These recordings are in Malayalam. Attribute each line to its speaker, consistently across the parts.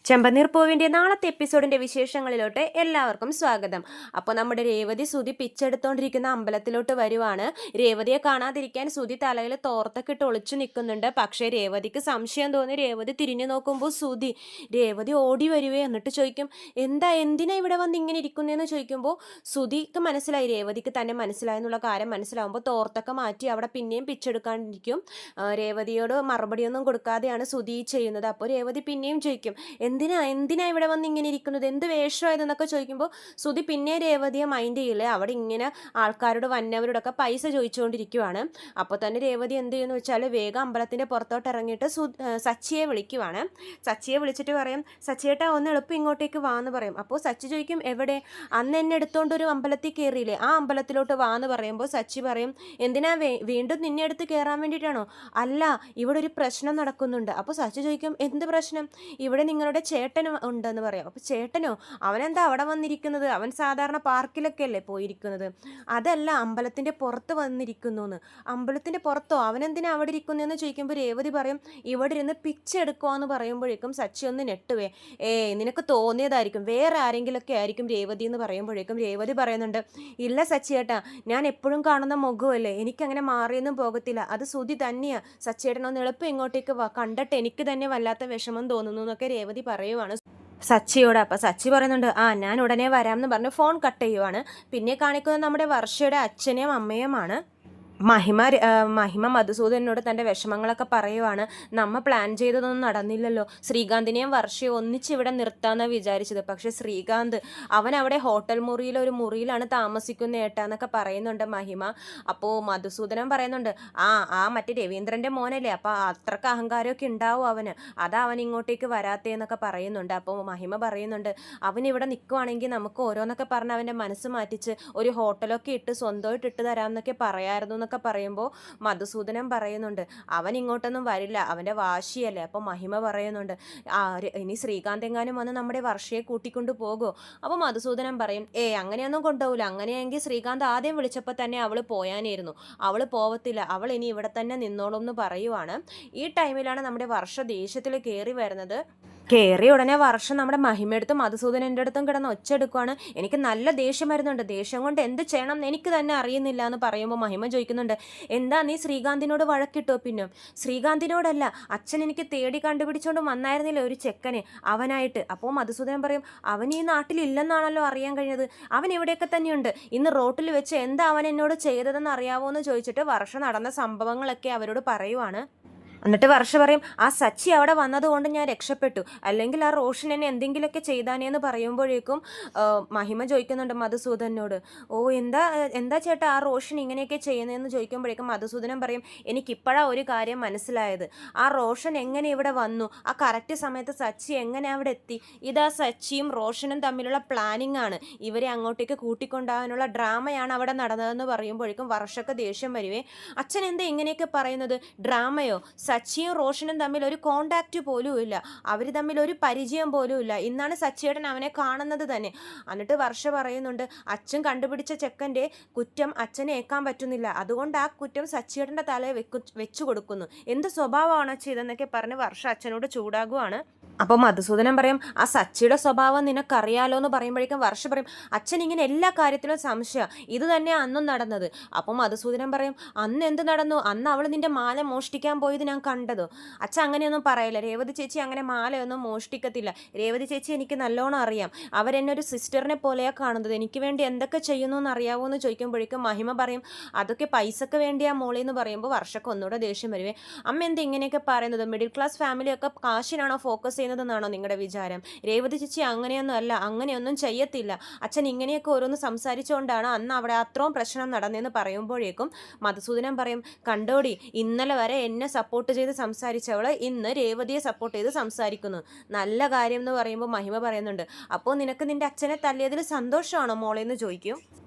Speaker 1: ചെമ്പനീർ പൂവിൻ്റെ നാളത്തെ എപ്പിസോഡിൻ്റെ വിശേഷങ്ങളിലോട്ട് എല്ലാവർക്കും സ്വാഗതം. അപ്പോൾ നമ്മുടെ രേവതി സുതി പിച്ചെടുത്തോണ്ടിരിക്കുന്ന അമ്പലത്തിലോട്ട് വരുവാണ്. രേവതിയെ കാണാതിരിക്കാൻ സുതി തലയിൽ തോർത്തൊക്കെ ഇട്ട് ഒളിച്ചു നിൽക്കുന്നുണ്ട്. പക്ഷേ രേവതിക്ക് സംശയം തോന്നി രേവതി തിരിഞ്ഞു നോക്കുമ്പോൾ രേവതി ഓടി വരുവേ. എന്നിട്ട് ചോദിക്കും, എന്തിനാ ഇവിടെ വന്ന് ഇങ്ങനെ ഇരിക്കുന്നതെന്ന് ചോദിക്കുമ്പോൾ സുതിക്ക് മനസ്സിലായി, രേവതിക്ക് തന്നെ മനസ്സിലായെന്നുള്ള കാര്യം മനസ്സിലാവുമ്പോൾ തോർത്തൊക്കെ മാറ്റി അവിടെ പിന്നെയും പിച്ചെടുക്കാണ്ടിരിക്കും. രേവതിയോട് മറുപടിയൊന്നും കൊടുക്കാതെയാണ് സുതി ചെയ്യുന്നത്. അപ്പോൾ രേവതി പിന്നെയും ചോദിക്കും, എന്തിനാ ഇവിടെ വന്ന് ഇങ്ങനെ ഇരിക്കുന്നത്, എന്ത് വേഷമായതെന്നൊക്കെ ചോദിക്കുമ്പോൾ സുതി പിന്നെ രേവതിയെ മൈൻഡ് ചെയ്യില്ലേ. അവിടെ ഇങ്ങനെ ആൾക്കാരോട് വന്നവരോടൊക്കെ പൈസ ചോദിച്ചുകൊണ്ടിരിക്കുവാണ്. അപ്പോൾ തന്നെ രേവതി എന്ത് ചെയ്യുന്നു വെച്ചാൽ വേഗം അമ്പലത്തിൻ്റെ പുറത്തോട്ട് ഇറങ്ങിയിട്ട് സച്ചിയെ വിളിക്കുവാണ്. സച്ചിയെ വിളിച്ചിട്ട് പറയും, സച്ചിയേട്ടാ ഒന്ന് എളുപ്പം ഇങ്ങോട്ടേക്ക് വാന്ന് പറയും. അപ്പോൾ സച്ചി ചോദിക്കും, എവിടെ? അന്ന് എന്നെ എടുത്തോണ്ട് ഒരു അമ്പലത്തിൽ കയറിയില്ലേ, ആ അമ്പലത്തിലോട്ട് വാന്ന് പറയുമ്പോൾ സച്ചി പറയും, എന്തിനാ വീണ്ടും നിന്നെ എടുത്ത് കയറാൻ വേണ്ടിയിട്ടാണോ? അല്ല, ഇവിടെ ഒരു പ്രശ്നം നടക്കുന്നുണ്ട്. അപ്പോൾ സച്ചി ചോദിക്കും, എന്ത് പ്രശ്നം? ഇവിടെ നിങ്ങളുടെ ചേട്ടനും ഉണ്ടെന്ന് പറയാം. അപ്പോൾ ചേട്ടനോ? അവനെന്താ അവിടെ വന്നിരിക്കുന്നത്? അവൻ സാധാരണ പാർക്കിലൊക്കെ അല്ലേ പോയിരിക്കുന്നത്. അതല്ല, അമ്പലത്തിൻ്റെ പുറത്ത് വന്നിരിക്കുന്നു എന്ന്. അമ്പലത്തിൻ്റെ പുറത്തോ? അവനെന്തിനാ അവിടെ ഇരിക്കുന്നതെന്ന് ചോദിക്കുമ്പോൾ രേവതി പറയും, ഇവിടെ ഇരുന്ന് പിച്ചെടുക്കുവാന്ന് പറയുമ്പോഴേക്കും സച്ചി ഒന്ന് ഞെട്ടുവേ. നിനക്ക് തോന്നിയതായിരിക്കും, വേറെ ആരെങ്കിലുമൊക്കെ ആയിരിക്കും രേവതി എന്ന് പറയുമ്പോഴേക്കും രേവതി പറയുന്നുണ്ട്, ഇല്ല സച്ചിയേട്ടാ, ഞാൻ എപ്പോഴും കാണുന്ന മുഖമല്ലേ, എനിക്കങ്ങനെ മാറിയൊന്നും പോകത്തില്ല, അത് സുതി തന്നെയാണ്. സച്ചിയേട്ടനൊന്ന് എളുപ്പം ഇങ്ങോട്ടേക്ക് വാ, കണ്ടിട്ട് എനിക്ക് തന്നെ വല്ലാത്ത വിഷമം തോന്നുന്നു എന്നൊക്കെ രേവതി പറയുവാണ് സച്ചിയോട്. അപ്പം സച്ചി പറയുന്നുണ്ട്, ഞാൻ ഉടനെ വരാമെന്ന് പറഞ്ഞ് ഫോൺ കട്ട് ചെയ്യുവാണ്. പിന്നെ കാണിക്കുന്നത് നമ്മുടെ വർഷയുടെ അച്ഛനെയും അമ്മയുമാണ്. മഹിമ മധുസൂദനോട് തൻ്റെ വിഷമങ്ങളൊക്കെ പറയുവാണ്. നമ്മ പ്ലാൻ ചെയ്തതൊന്നും നടന്നില്ലല്ലോ, ശ്രീകാന്തിനെയും വർഷയും ഒന്നിച്ചിവിടെ നിർത്താമെന്നാണ് വിചാരിച്ചത്. പക്ഷേ ശ്രീകാന്ത് അവൻ അവിടെ ഹോട്ടൽ ഒരു മുറിയിലാണ് താമസിക്കുന്ന ഏട്ടാന്നൊക്കെ പറയുന്നുണ്ട് മഹിമ. അപ്പോൾ മധുസൂദനൻ പറയുന്നുണ്ട്, മറ്റേ രവീന്ദ്രൻ്റെ മോനല്ലേ, അപ്പോൾ അത്രക്ക് അഹങ്കാരമൊക്കെ ഉണ്ടാവും അവന്, അതാ അവൻ ഇങ്ങോട്ടേക്ക് വരാത്തേന്നൊക്കെ പറയുന്നുണ്ട്. അപ്പോൾ മഹിമ പറയുന്നുണ്ട്, അവൻ ഇവിടെ നിൽക്കുവാണെങ്കിൽ നമുക്ക് ഓരോന്നൊക്കെ പറഞ്ഞ് അവൻ്റെ മനസ്സ് മാറ്റിച്ച് ഒരു ഹോട്ടലൊക്കെ ഇട്ട് സ്വന്തമായിട്ട് ഇട്ട് തരാമെന്നൊക്കെ പറയായിരുന്നു ഒക്കെ പറയുമ്പോൾ മധുസൂദനൻ പറയുന്നുണ്ട്, അവൻ ഇങ്ങോട്ടൊന്നും വരില്ല, അവൻ്റെ വാശിയല്ലേ. അപ്പോൾ മഹിമ പറയുന്നുണ്ട്, ഇനി ശ്രീകാന്ത് എങ്ങാനും വന്ന് നമ്മുടെ വർഷയെ കൂട്ടിക്കൊണ്ട് പോകുമോ? അപ്പോൾ മധുസൂദനൻ പറയും, അങ്ങനെയൊന്നും കൊണ്ടുപോകില്ല, അങ്ങനെയെങ്കിൽ ശ്രീകാന്ത് ആദ്യം വിളിച്ചപ്പോൾ തന്നെ അവൾ പോയാനായിരുന്നു, അവൾ പോവത്തില്ല, അവൾ ഇനി ഇവിടെ തന്നെ നിന്നോളും എന്ന് പറയുവാണ്. ഈ ടൈമിലാണ് നമ്മുടെ വർഷ ദേഷ്യത്തിൽ കയറി വരുന്നത്. കയറി ഉടനെ വർഷം നമ്മുടെ മഹിമയെടുത്തും മധുസൂദനൻ്റെ അടുത്തും കിടന്ന് ഒച്ചെടുക്കുവാണ്. എനിക്ക് നല്ല ദേഷ്യം വരുന്നുണ്ട്, ദേഷ്യം കൊണ്ട് എന്ത് ചെയ്യണം എന്ന് എനിക്ക് തന്നെ അറിയുന്നില്ല എന്ന് പറയുമ്പോൾ മഹിമ ചോദിക്കുന്നുണ്ട്, എന്താ നീ ശ്രീകാന്തിനോട് വഴക്കിട്ടോ? പിന്നെ ശ്രീകാന്തിനോടല്ല, അച്ഛൻ എനിക്ക് തേടി കണ്ടുപിടിച്ചോണ്ട് വന്നായിരുന്നില്ല ഒരു ചെക്കനെ, അവനായിട്ട്. അപ്പോൾ മധുസൂദനൻ പറയും, അവൻ ഈ നാട്ടിലില്ലെന്നാണല്ലോ അറിയാൻ കഴിഞ്ഞത്, അവൻ ഇവിടെയൊക്കെ തന്നെയുണ്ട്, ഇന്ന് റോട്ടിൽ വെച്ച് എന്താ അവൻ എന്നോട് ചെയ്തതെന്ന് അറിയാവോ എന്ന് ചോദിച്ചിട്ട് വർഷം നടന്ന സംഭവങ്ങളൊക്കെ അവരോട് പറയുവാണ്. എന്നിട്ട് വർഷ പറയും, ആ സച്ചി അവിടെ വന്നതുകൊണ്ട് ഞാൻ രക്ഷപ്പെട്ടു, അല്ലെങ്കിൽ ആ റോഷൻ എന്നെ എന്തെങ്കിലുമൊക്കെ ചെയ്താനേന്ന് പറയുമ്പോഴേക്കും മഹിമ ചോദിക്കുന്നുണ്ട് മധുസൂദനോട്, എന്താ ചേട്ടാ ആ റോഷൻ ഇങ്ങനെയൊക്കെ ചെയ്യുന്നതെന്ന് ചോദിക്കുമ്പോഴേക്കും മധുസൂദനൻ പറയും, എനിക്കിപ്പോഴാണ് ഒരു കാര്യം മനസ്സിലായത്, ആ റോഷൻ എങ്ങനെ ഇവിടെ വന്നു, ആ കറക്റ്റ് സമയത്ത് സച്ചി എങ്ങനെ അവിടെ എത്തി, ഇതാ സച്ചിയും റോഷനും തമ്മിലുള്ള പ്ലാനിങ് ആണ്, ഇവരെ അങ്ങോട്ടേക്ക് കൂട്ടിക്കൊണ്ടുപോകാനുള്ള ഡ്രാമയാണ് അവിടെ നടന്നതെന്ന് പറയുമ്പോഴേക്കും വർഷക്ക് ദേഷ്യം വരുവേ. അച്ഛൻ എന്താ ഇങ്ങനെയൊക്കെ പറയുന്നത്, ഡ്രാമയോ? സച്ചിയും റോഷനും തമ്മിൽ ഒരു കോണ്ടാക്റ്റ് പോലും ഇല്ല, അവർ തമ്മിൽ ഒരു പരിചയം പോലും ഇല്ല, ഇന്നാണ് സച്ചിയേട്ടൻ അവനെ കാണുന്നത് തന്നെ. എന്നിട്ട് വർഷ പറയുന്നുണ്ട്, അച്ഛൻ കണ്ടുപിടിച്ച ചെക്കൻ്റെ കുറ്റം അച്ഛനെ ഏൽക്കാൻ പറ്റുന്നില്ല, അതുകൊണ്ട് ആ കുറ്റം സച്ചിയേട്ടൻ്റെ തലയിൽ വെച്ചു കൊടുക്കുന്നു, എന്ത് സ്വഭാവമാണോ ചെയ്തെന്നൊക്കെ പറഞ്ഞ് വർഷ അച്ഛനോട് ചൂടാകുവാണ്. അപ്പോൾ മധുസൂദനൻ പറയും, ആ സച്ചിയുടെ സ്വഭാവം നിനക്കറിയാലോ എന്ന് പറയുമ്പോഴേക്കും വർഷ പറയും, അച്ഛൻ ഇങ്ങനെ എല്ലാ കാര്യത്തിലും സംശയം, ഇത് തന്നെയാണ് അന്നും നടന്നത്. അപ്പോൾ മധുസൂദനൻ പറയും, അന്ന് എന്ത് നടന്നു? അന്ന് അവൾ നിന്റെ മാല മോഷ്ടിക്കാൻ പോയത് ഞാൻ കണ്ടതോ? അച്ഛൻ അങ്ങനെയൊന്നും പറയില്ല, രേവതി ചേച്ചി അങ്ങനെ മാലയൊന്നും മോഷ്ടിക്കത്തില്ല, രേവതി ചേച്ചി എനിക്ക് നല്ലോണം അറിയാം, അവരെന്നെ ഒരു സിസ്റ്ററിനെ പോലെയാണ് കാണുന്നത്, എനിക്ക് വേണ്ടി എന്തൊക്കെ ചെയ്യുന്നു എന്ന് അറിയാവോ എന്ന് ചോദിക്കുമ്പോഴേക്കും മഹിമ പറയും, അതൊക്കെ പൈസക്ക് വേണ്ടിയാ മോളെ എന്ന് പറയുമ്പോൾ വർഷക്ക് ഒന്നുകൂടെ ദേഷ്യം വരുവേ. അമ്മ എന്താ ഇങ്ങനെയൊക്കെ പറയുന്നത്, മിഡിൽ ക്ലാസ് ഫാമിലിയൊക്കെ കാശിനാണോ ഫോക്കസ് ചെയ്യുന്നതെന്നാണോ നിങ്ങളുടെ വിചാരം? രേവതി ചേച്ചി അങ്ങനെയൊന്നും അല്ല, അങ്ങനെയൊന്നും ചെയ്യത്തില്ല, അച്ഛൻ ഇങ്ങനെയൊക്കെ ഓരോന്ന് സംസാരിച്ചുകൊണ്ടാണ് അന്ന് അവിടെ അത്രയും പ്രശ്നം നടന്നതെന്ന് പറയുമ്പോഴേക്കും മധുസൂദനൻ പറയും, കണ്ടോടി, ഇന്നലെ വരെ എന്നെ സപ്പോർട്ട് ചെയ്ത് സംസാരിച്ചവള് ഇന്ന് രേവതിയെ സപ്പോർട്ട് ചെയ്ത് സംസാരിക്കുന്നു, നല്ല കാര്യം എന്ന് പറയുമ്പോൾ മഹിമ പറയുന്നുണ്ട്, അപ്പോൾ നിനക്ക് നിന്റെ അച്ഛനെ തല്ലിയതിൽ സന്തോഷമാണോ മോളെന്ന് ചോദിക്കും.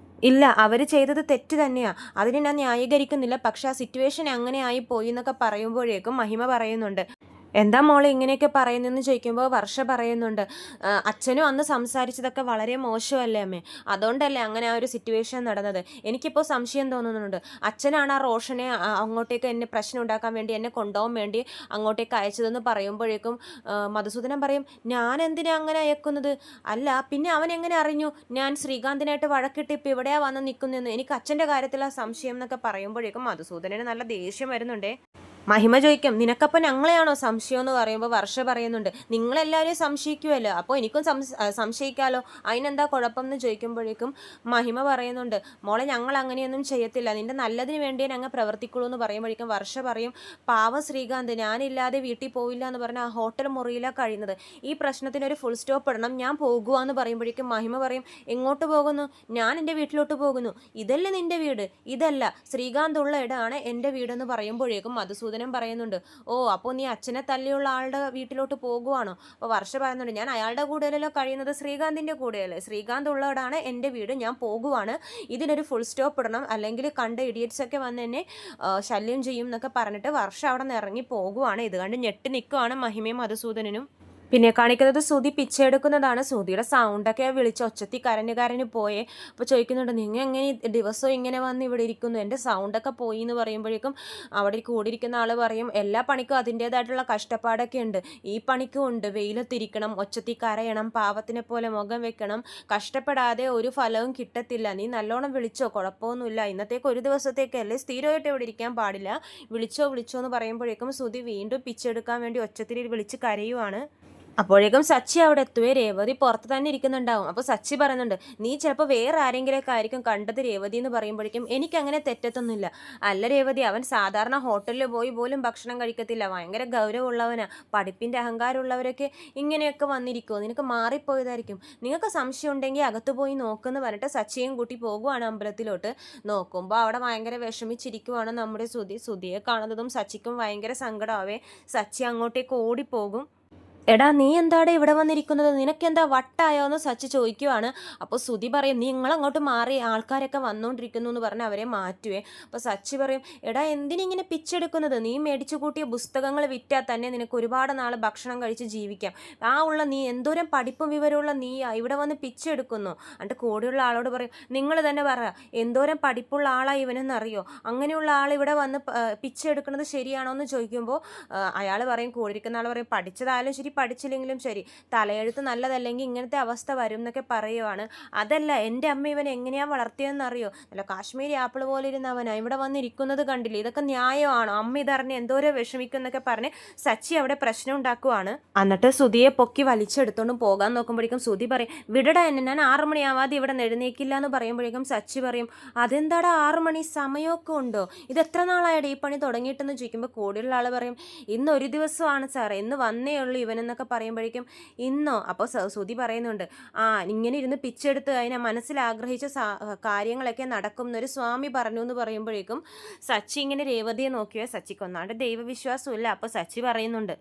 Speaker 1: ഇല്ല, അവർ ചെയ്തത് തെറ്റ് തന്നെയാണ്, അതിനെ ഞാൻ ന്യായീകരിക്കുന്നില്ല, പക്ഷെ ആ സിറ്റുവേഷൻ അങ്ങനെ ആയി പോയി എന്നൊക്കെ പറയുമ്പോഴേക്കും മഹിമ പറയുന്നുണ്ട്, എന്താ മോളെ ഇങ്ങനെയൊക്കെ പറയുന്നതെന്ന് ചോദിക്കുമ്പോൾ വർഷ പറയുന്നുണ്ട്, അച്ഛനും അന്ന് സംസാരിച്ചതൊക്കെ വളരെ മോശമല്ലേ അമ്മേ, അതുകൊണ്ടല്ലേ അങ്ങനെ ആ ഒരു സിറ്റുവേഷൻ നടന്നത്. എനിക്കിപ്പോൾ സംശയം തോന്നുന്നുണ്ട്, അച്ഛനാണ് ആ റോഷനെ അങ്ങോട്ടേക്ക് എന്നെ പ്രശ്നം ഉണ്ടാക്കാൻ വേണ്ടി എന്നെ കൊണ്ടുപോകാൻ വേണ്ടി അങ്ങോട്ടേക്ക് അയച്ചതെന്ന് പറയുമ്പോഴേക്കും മധുസൂദനൻ പറയും, ഞാൻ എന്തിനാ അങ്ങനെ അയക്കുന്നത്? അല്ല പിന്നെ അവൻ എങ്ങനെ അറിഞ്ഞു ഞാൻ ശ്രീകാന്തിനായിട്ട് വഴക്കിട്ട് ഇപ്പം ഇവിടെയാ വന്ന് നിൽക്കുന്നതെന്ന്? എനിക്ക് അച്ഛൻ്റെ കാര്യത്തിലാണ് സംശയം എന്നൊക്കെ പറയുമ്പോഴേക്കും മധുസൂദനന് നല്ല ദേഷ്യം വരുന്നുണ്ടേ. മഹിമ ചോദിക്കും, നിനക്കപ്പോൾ ഞങ്ങളെയാണോ സംശയം എന്ന് പറയുമ്പോൾ വർഷ പറയുന്നുണ്ട്, നിങ്ങളെല്ലാവരും സംശയിക്കുമല്ലോ, അപ്പോൾ എനിക്കും സംശയിക്കാമല്ലോ, അതിനെന്താ കുഴപ്പം എന്ന് ചോദിക്കുമ്പോഴേക്കും മഹിമ പറയുന്നുണ്ട്, മോളെ ഞങ്ങൾ അങ്ങനെയൊന്നും ചെയ്യത്തില്ല, നിന്റെ നല്ലതിന് വേണ്ടിയേ ഞങ്ങൾ പ്രവർത്തിക്കുള്ളൂ എന്ന് പറയുമ്പോഴേക്കും വർഷ പറയും, പാവം ശ്രീകാന്ത് ഞാനില്ലാതെ വീട്ടിൽ പോയില്ല എന്ന് പറഞ്ഞാൽ ആ ഹോട്ടൽ മുറിയിലാണ് കഴിയുന്നത്, ഈ പ്രശ്നത്തിനൊരു ഫുൾ സ്റ്റോപ്പ് ഇടണം, ഞാൻ പോകുക എന്ന് പറയുമ്പോഴേക്കും മഹിമ പറയും, എങ്ങോട്ട് പോകുന്നു? ഞാൻ എൻ്റെ വീട്ടിലോട്ട് പോകുന്നു. ഇതല്ലേ നിൻ്റെ വീട്? ഇതല്ല, ശ്രീകാന്ത് ഉള്ള ഇടമാണ് എൻ്റെ വീടെന്ന് പറയുമ്പോഴേക്കും മധുസൂദനൻ പറയുന്നുണ്ട്, ഓ അപ്പോൾ നീ അച്ഛനെ തല്ലിയുള്ള ആളുടെ വീട്ടിലോട്ട് പോകുവാണോ? അപ്പോൾ വർഷ പറയുന്നുണ്ട്, ഞാൻ അയാളുടെ കൂടെയല്ലോ കഴിയുന്നത്, ശ്രീകാന്തിൻ്റെ കൂടെയല്ലേ, ശ്രീകാന്ത് ഉള്ളതാണ് എൻ്റെ വീട്, ഞാൻ പോകുവാണ്, ഇതിനൊരു ഫുൾ സ്റ്റോപ്പ് ഇടണം, അല്ലെങ്കിൽ കണ്ട ഇഡിയറ്റ്സ് ഒക്കെ വന്ന് എന്നെ ശല്യം ചെയ്യും എന്നൊക്കെ പറഞ്ഞിട്ട് വർഷ അവിടെ നിന്ന് ഇറങ്ങി പോകുവാണ്. ഇത് കണ്ട് ഞെട്ടി നിൽക്കുവാണ് മഹിമയും മധുസൂദനനും. പിന്നെ കാണിക്കുന്നത് സുധി പിച്ചെടുക്കുന്നതാണ്. സുധിയുടെ സൗണ്ടൊക്കെ വിളിച്ച് ഒച്ചത്തി കരഞ്ഞ് പോയേ. അപ്പോൾ ചോദിക്കുന്നുണ്ട്, നിങ്ങൾ എങ്ങനെ ദിവസവും ഇങ്ങനെ വന്ന് ഇവിടെ ഇരിക്കുന്നു? എൻ്റെ സൗണ്ടൊക്കെ പോയി എന്ന് പറയുമ്പോഴേക്കും അവിടെ കൂടിയിരിക്കുന്ന ആൾ പറയും, എല്ലാ പണിക്കും അതിൻ്റേതായിട്ടുള്ള കഷ്ടപ്പാടൊക്കെ ഉണ്ട്, ഈ പണിക്കും ഉണ്ട്, വെയിലത്തിരിക്കണം, ഒച്ചത്തി കരയണം, പാവത്തിനെ പോലെ മുഖം വെക്കണം, കഷ്ടപ്പെടാതെ ഒരു ഫലവും കിട്ടത്തില്ല, നീ നല്ലോണം വിളിച്ചോ, കുഴപ്പമൊന്നുമില്ല, ഇന്നത്തേക്ക് ഒരു ദിവസത്തേക്കല്ലേ, സ്ഥിരമായിട്ട് ഇവിടെ ഇരിക്കാൻ പാടില്ല, വിളിച്ചോ എന്ന് പറയുമ്പോഴേക്കും സുധി വീണ്ടും പിച്ചെടുക്കാൻ വേണ്ടി ഒച്ചത്തിൽ വിളിച്ച് കരയുവാണ്. അപ്പോഴേക്കും സച്ചി അവിടെ എത്തുവേ. രേവതി പുറത്ത് തന്നെ ഇരിക്കുന്നുണ്ടാവും. അപ്പോൾ സച്ചി പറയുന്നുണ്ട്, നീ ചിലപ്പോൾ വേറെ ആരെങ്കിലുമൊക്കെ ആയിരിക്കും കണ്ടത് രേവതി എന്ന് പറയുമ്പോഴേക്കും എനിക്കങ്ങനെ തെറ്റത്തൊന്നുമില്ല. അല്ല രേവതി, അവൻ സാധാരണ ഹോട്ടലിൽ പോയി പോലും ഭക്ഷണം കഴിക്കത്തില്ല, ഭയങ്കര ഗൗരവമുള്ളവനാ, പഠിപ്പിൻ്റെ അഹങ്കാരമുള്ളവരൊക്കെ ഇങ്ങനെയൊക്കെ വന്നിരിക്കുമോ, നിനക്ക് മാറിപ്പോയതായിരിക്കും, നിങ്ങൾക്ക് സംശയം ഉണ്ടെങ്കിൽ അകത്ത് പോയി നോക്കുമെന്ന് പറഞ്ഞിട്ട് സച്ചിയും കൂട്ടി പോകുവാണ് അമ്പലത്തിലോട്ട്. നോക്കുമ്പോൾ അവിടെ ഭയങ്കര വിഷമിച്ചിരിക്കുവാണ് നമ്മുടെ സുധിയെ കാണുന്നതും സച്ചിക്കും ഭയങ്കര സങ്കടമാവേ. സച്ചി അങ്ങോട്ടേക്ക് ഓടിപ്പോകും. എടാ നീ എന്താടെ ഇവിടെ വന്നിരിക്കുന്നത്, നിനക്കെന്താ വട്ടായോ എന്ന് സച്ചി ചോദിക്കുവാണ്. അപ്പോൾ സുധി പറയും, നീ നിങ്ങളങ്ങോട്ട് മാറി, ആൾക്കാരൊക്കെ വന്നുകൊണ്ടിരിക്കുന്നു എന്ന് പറഞ്ഞ് അവരെ മാറ്റുവേ. അപ്പോൾ സച്ചി പറയും, എടാ എന്തിനിങ്ങനെ പിച്ചെടുക്കുന്നത്, നീ മേടിച്ചു കൂട്ടിയ പുസ്തകങ്ങൾ വിറ്റാൽ തന്നെ നിനക്ക് ഒരുപാട് നാൾ ഭക്ഷണം കഴിച്ച് ജീവിക്കാം, നീ എന്തോരം പഠിപ്പും വിവരമുള്ള നീയാ ഇവിടെ വന്ന് പിച്ചെടുക്കുന്നു. എന്നിട്ട് കൂടെയുള്ള ആളോട് പറയും, നിങ്ങൾ തന്നെ പറ, എന്തോരം പഠിപ്പുള്ള ആളാ ഇവനെന്നറിയോ, അങ്ങനെയുള്ള ആൾ ഇവിടെ വന്ന് പിച്ചെടുക്കുന്നത് ശരിയാണോ എന്ന് ചോദിക്കുമ്പോൾ അയാൾ പറയും, കൂടിയിരിക്കുന്ന ആൾ പറയും, പഠിച്ചതായാലും ശരി പഠിച്ചില്ലെങ്കിലും ശരി, തലയെഴുത്ത് നല്ലതല്ലെങ്കിൽ ഇങ്ങനത്തെ അവസ്ഥ വരും എന്നൊക്കെ പറയുവാണ്. അതല്ല, എൻ്റെ അമ്മ ഇവൻ എങ്ങനെയാണ് വളർത്തിയതെന്നറിയോ, നല്ല കാശ്മീരി ആപ്പിൾ പോലെ ഇരുന്നവനാ ഇവിടെ വന്നിരിക്കുന്നത് കണ്ടില്ലേ, ഇതൊക്കെ ന്യായമാണോ, അമ്മ ഇതറിഞ്ഞ് എന്തോരോ വിഷമിക്കും എന്നൊക്കെ പറഞ്ഞ് സച്ചി അവിടെ പ്രശ്നം ഉണ്ടാക്കുവാണ്. എന്നിട്ട് സുധിയെ പൊക്കി വലിച്ചെടുത്തോണ്ട് പോകാൻ നോക്കുമ്പോഴേക്കും സുധി പറയും, വിടടാ എന്നെ, ഞാൻ 6 മണിയാവാതെ ഇവിടെ എഴുന്നേക്കില്ല എന്ന് പറയുമ്പോഴേക്കും സച്ചി പറയും, അതെന്താടാ 6 മണി, സമയമൊക്കെ ഉണ്ടോ, ഇത് എത്ര നാളായിട്ട് ഈ പണി തുടങ്ങിയിട്ടെന്ന് ചോദിക്കുമ്പോൾ കൂടെയുള്ള ആൾ പറയും, ഇന്ന് ഒരു ദിവസമാണ് സാറേ, ഇന്ന് വന്നേ ഉള്ളൂ ഇവനെന്നൊക്കെ പറയുമ്പോഴേക്കും ഇന്നോ. അപ്പോൾ സുധി പറയുന്നുണ്ട്, ഇങ്ങനെ ഇരുന്ന് പിച്ചെടുത്ത് അതിനെ മനസ്സിലാഗ്രഹിച്ച കാര്യങ്ങളൊക്കെ നടക്കും എന്നൊരു സ്വാമി പറഞ്ഞു എന്ന് പറയുമ്പോഴേക്കും സച്ചി ഇങ്ങനെ രേവതിയെ നോക്കിയോ, സച്ചിക്കൊന്നാണ്ട് ദൈവവിശ്വാസമില്ല. അപ്പോൾ സച്ചി പറയുന്നുണ്ട്,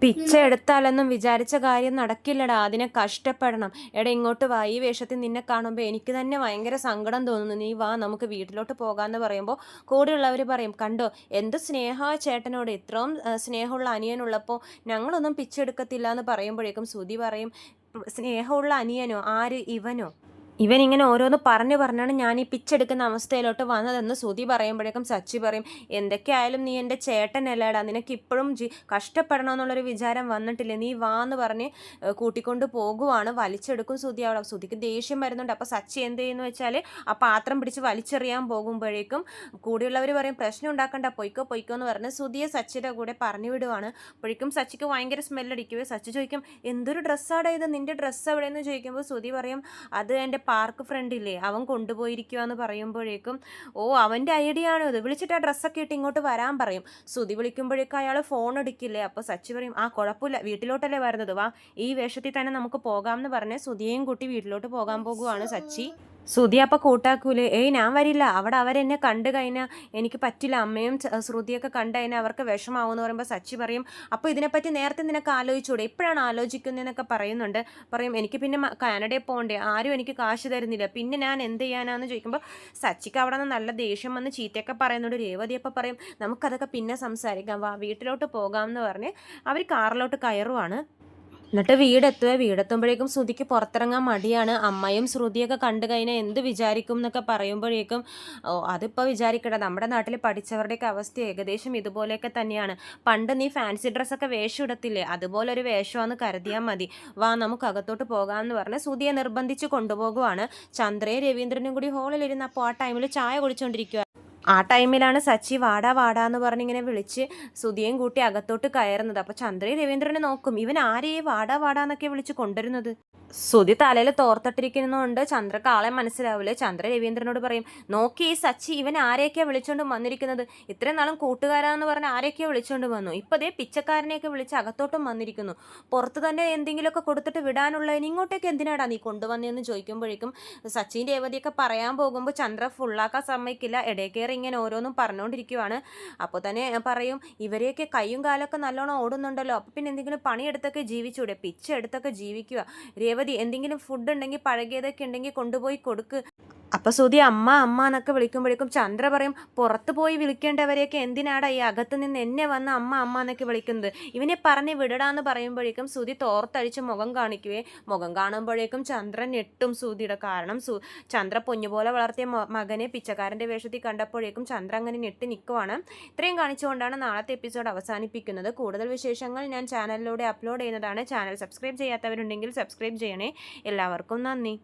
Speaker 1: പിച്ച എടുത്താലൊന്നും വിചാരിച്ച കാര്യം നടക്കില്ലടാ, അതിനെ കഷ്ടപ്പെടണം. എടാ ഇങ്ങോട്ട് വാ, ഈ വേഷത്തിൽ നിന്നെ കാണുമ്പോൾ എനിക്ക് തന്നെ ഭയങ്കര സങ്കടം തോന്നുന്നു, നീ വാ നമുക്ക് വീട്ടിലോട്ട് പോകാമെന്ന് പറയുമ്പോൾ കൂടെയുള്ളവർ പറയും, കണ്ടോ എന്ത് സ്നേഹമാണ് ചേട്ടനോട്, ഇത്രയും സ്നേഹമുള്ള അനിയനുള്ളപ്പോൾ ഞങ്ങളൊന്നും പിച്ചെടുക്കത്തില്ല എന്ന് പറയുമ്പോഴേക്കും സുധി പറയും, സ്നേഹമുള്ള അനിയനോ, ആര്, ഇവനോ, ഇവനിങ്ങനെ ഓരോന്ന് പറഞ്ഞാണ് ഞാൻ ഈ പിച്ചെടുക്കുന്ന അവസ്ഥയിലോട്ട് വന്നതെന്ന് സുധി പറയുമ്പോഴേക്കും സച്ചി പറയും, എന്തൊക്കെയായാലും നീ എൻ്റെ ചേട്ടനല്ലേടാ, നിനക്ക് ഇപ്പോഴും കഷ്ടപ്പെടണമെന്നുള്ളൊരു വിചാരം വന്നിട്ടില്ലേ, നീ വാ എന്ന് പറഞ്ഞ് കൂട്ടിക്കൊണ്ട് പോകുവാണ്. വലിച്ചെടുക്കും സുധി അവിടെ. സുധിക്ക് ദേഷ്യം വരുന്നുണ്ട്. അപ്പോൾ സച്ചി എന്ത് ചെയ്യുന്നു വെച്ചാൽ ആ പാത്രം പിടിച്ച് വലിച്ചെറിയാൻ പോകുമ്പോഴേക്കും കൂടെയുള്ളവർ പറയും, പ്രശ്നം ഉണ്ടാക്കണ്ട, പൊയ്ക്കോ എന്ന് പറഞ്ഞ് സുധിയെ സച്ചിയുടെ കൂടെ പറഞ്ഞു വിടുവാണ്. അപ്പോഴേക്കും സച്ചിക്ക് ഭയങ്കര സ്മെല്ലടിക്കുവേ. സച്ചി ചോദിക്കും, എന്തൊരു ഡ്രസ്സാടാ ഇത്, നിൻ്റെ ഡ്രസ്സ് എവിടെയെന്ന് ചോദിക്കുമ്പോൾ സുധി പറയും, അത് എൻ്റെ പാർക്ക് ഫ്രണ്ടില്ലേ അവൻ കൊണ്ടുപോയിരിക്കുക എന്ന് പറയുമ്പോഴേക്കും, അവൻ്റെ ഐഡിയ ആണോ ഇത്, വിളിച്ചിട്ട് ആ ഡ്രസ്സൊക്കെ ഇട്ട് ഇങ്ങോട്ട് വരാൻ പറയും. സുധി വിളിക്കുമ്പോഴേക്കും അയാൾ ഫോൺ എടുക്കില്ലേ. അപ്പോൾ സച്ചി പറയും, കുഴപ്പമില്ല, വീട്ടിലോട്ടല്ലേ വരുന്നത്, വാ ഈ വേഷത്തിൽ തന്നെ നമുക്ക് പോകാമെന്ന് പറഞ്ഞ് സുധിയെയും കൂട്ടി വീട്ടിലോട്ട് പോകാൻ പോകുവാണ് സച്ചി. ശ്രുതി അപ്പം കൂട്ടാക്കൂലേ? ഏയ് ഞാൻ വരില്ല, അവിടെ അവരെന്നെ കണ്ടു കഴിഞ്ഞാൽ എനിക്ക് പറ്റില്ല, അമ്മയും ശ്രുതിയൊക്കെ കണ്ടു കഴിഞ്ഞാൽ അവർക്ക് വിഷമാവും എന്ന് പറയുമ്പോൾ സച്ചി പറയും, അപ്പോൾ ഇതിനെപ്പറ്റി നേരത്തെ നിനക്ക് ആലോചിച്ചൂടെ, ഇപ്പോഴാണ് ആലോചിക്കുന്നതെന്നൊക്കെ പറയുന്നുണ്ട്. പറയും എനിക്ക് പിന്നെ കാനഡയിൽ പോകണ്ടേ, ആരും എനിക്ക് കാശ് തരുന്നില്ല, പിന്നെ ഞാൻ എന്ത് ചെയ്യാനാന്ന് ചോദിക്കുമ്പോൾ സച്ചിക്ക് അവിടെ നിന്ന് നല്ല ദേഷ്യം വന്ന് ചീത്തയൊക്കെ പറയുന്നുണ്ട്. രേവതി അപ്പം പറയും നമുക്കതൊക്കെ പിന്നെ സംസാരിക്കാം, വാ വീട്ടിലോട്ട് പോകാം എന്ന് പറഞ്ഞ് അവർ കാറിലോട്ട് കയറുവാണ്. എന്നിട്ട് വീടെത്തുമ്പോഴേക്കും ശ്രുതിക്ക് പുറത്തിറങ്ങാൻ മടിയാണ്. അമ്മയും ശ്രുതിയൊക്കെ കണ്ടു കഴിഞ്ഞാൽ എന്ത് വിചാരിക്കും എന്നൊക്കെ പറയുമ്പോഴേക്കും അതിപ്പോൾ വിചാരിക്കട്ടെ, നമ്മുടെ നാട്ടിൽ പഠിച്ചവരുടെയൊക്കെ അവസ്ഥ ഏകദേശം ഇതുപോലെയൊക്കെ തന്നെയാണ്. പണ്ട് നീ ഫാൻസി ഡ്രസ്സൊക്കെ വേഷം ഇടത്തില്ലേ, അതുപോലൊരു വേഷമാണെന്ന് കരുതിയാൽ മതി, വാ നമുക്ക് അകത്തോട്ട് പോകാമെന്ന് പറഞ്ഞ് ശ്രുതിയെ നിർബന്ധിച്ച് കൊണ്ടുപോകുവാണ്. ചന്ദ്രയും രവീന്ദ്രനും കൂടി ഹോളിലിരുന്ന് അപ്പോൾ ആ ടൈമിൽ ചായ കുടിച്ചുകൊണ്ടിരിക്കുക. ആ ടൈമിലാണ് സച്ചി വാടാ വാടാ എന്ന് പറഞ്ഞിങ്ങനെ വിളിച്ച് ശ്രുതിയും കൂട്ടി അകത്തോട്ട് കയറുന്നത്. അപ്പോൾ ചന്ദ്രയും രവീന്ദ്രനെ നോക്കും, ഇവൻ ആരെയെ വാടാ വാടാ എന്നൊക്കെ വിളിച്ച് കൊണ്ടുവരുന്നത്. ശ്രുതി തലയിൽ തോർത്തിട്ടിരിക്കുന്നതുകൊണ്ട് ചന്ദ്രക്ക് ആളെ മനസ്സിലാവില്ല. ചന്ദ്ര രവീന്ദ്രനോട് പറയും, നോക്കി ഈ സച്ചി ഇവൻ ആരെയൊക്കെയാണ് വിളിച്ചുകൊണ്ട് വന്നിരിക്കുന്നത്, ഇത്രയും നാളും കൂട്ടുകാരാന്ന് പറഞ്ഞ് ആരെയൊക്കെയോ വിളിച്ചുകൊണ്ട് വന്നു, ഇപ്പോൾ ദേ പിച്ചക്കാരനെയൊക്കെ വിളിച്ച് അകത്തോട്ടും വന്നിരിക്കുന്നു, പുറത്ത് തന്നെ എന്തെങ്കിലുമൊക്കെ കൊടുത്തിട്ട് വിടാനുള്ളതിന് ഇങ്ങോട്ടേക്ക് എന്തിനാടാ നീ കൊണ്ടുവന്നതെന്ന് ചോദിക്കുമ്പോഴേക്കും സച്ചിൻ രേവതിയൊക്കെ പറയാൻ പോകുമ്പോൾ ചന്ദ്ര ഫുള്ളാക്കാൻ സമ്മതിക്കില്ല, ഇടയ്ക്കേറി ഇങ്ങനെ ഓരോന്നും പറഞ്ഞുകൊണ്ടിരിക്കുവാണ്. അപ്പോൾ തന്നെ പറയും, ഇവരെയൊക്കെ കൈയും കാലൊക്കെ നല്ലോണം ഓടുന്നുണ്ടല്ലോ, അപ്പോൾ പിന്നെ എന്തെങ്കിലും പണിയെടുത്തൊക്കെ ജീവിച്ചൂടെ, പിച്ച എടുത്തൊക്കെ ജീവിക്കുക, രേവതി എന്തെങ്കിലും ഫുഡ് ഉണ്ടെങ്കിൽ പഴകിയതൊക്കെ ഉണ്ടെങ്കിൽ കൊണ്ടുപോയി കൊടുക്ക്. അപ്പോൾ ശ്രുതി അമ്മ അമ്മ എന്നൊക്കെ വിളിക്കുമ്പോഴേക്കും ചന്ദ്ര പറയും, പുറത്ത് പോയി വിളിക്കേണ്ടവരെയൊക്കെ എന്തിനാടാ ഈ അകത്ത് നിന്ന് എന്നെ വന്ന് അമ്മ അമ്മ എന്നൊക്കെ വിളിക്കുന്നത്, ഇവനെ പറഞ്ഞ് വിടടാന്ന് പറയുമ്പോഴേക്കും ശ്രുതി തോർത്തഴിച്ച് മുഖം കാണിക്കുവേ. മുഖം കാണുമ്പോഴേക്കും ചന്ദ്രൻ ഞെട്ടും ശ്രുതിയുടെ. കാരണം ചന്ദ്ര പൊന്നുപോലെ വളർത്തിയ മകനെ പിച്ചക്കാരൻ്റെ വേഷത്തിൽ കണ്ടപ്പോഴേക്കും ചന്ദ്ര അങ്ങനെ ഞെട്ടി നിൽക്കുവാണ്. ഇത്രയും കാണിച്ചുകൊണ്ടാണ് നാളത്തെ എപ്പിസോഡ് അവസാനിപ്പിക്കുന്നത്. കൂടുതൽ വിശേഷങ്ങൾ ഞാൻ ചാനലിലൂടെ അപ്ലോഡ് ചെയ്യുന്നതാണ്. ചാനൽ സബ്സ്ക്രൈബ് ചെയ്യാത്തവരുണ്ടെങ്കിൽ സബ്സ്ക്രൈബ് ചെയ്യണേ. എല്ലാവർക്കും നന്ദി.